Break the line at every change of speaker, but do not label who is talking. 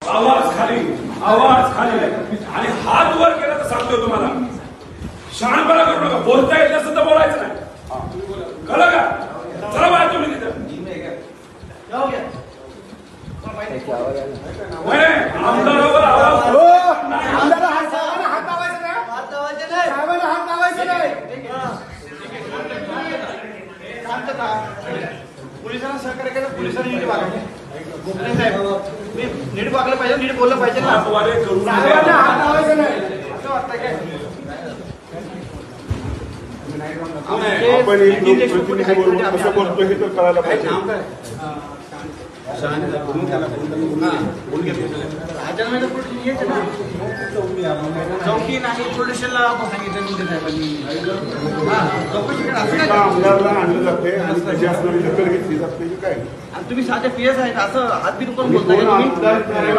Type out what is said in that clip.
आवाज खाली आणि हात वर केला तर सांगतो तुम्हाला, शहाणपणा करू नका. बोलता येत नसेल तर बोलायचं नाही, कळलं का? चला बाहेर तुम्ही तिथं. आमदारावर आवाज
पोलिसांना सहकार्य केलं, पोलिसांनी नीट वागायचं. गोखले साहेब नीट वागलं पाहिजे, नीट बोललं पाहिजे ना. साहेबांना हात लावायचं नाही असं वाटतं काय?
आपण एक लोकप्रतिनिधीबरोबर कसं बोलतो हे तर कळायला पाहिजे.
चौकी नाही पोलिसांना सांगितलं साहेबांनी.
आमदारला आणलं जाते आणि त्याची असणारी दखल घेतली जाते काय.
तुम्ही साधे PS आहेत असं हात बी दुकान बोलताय.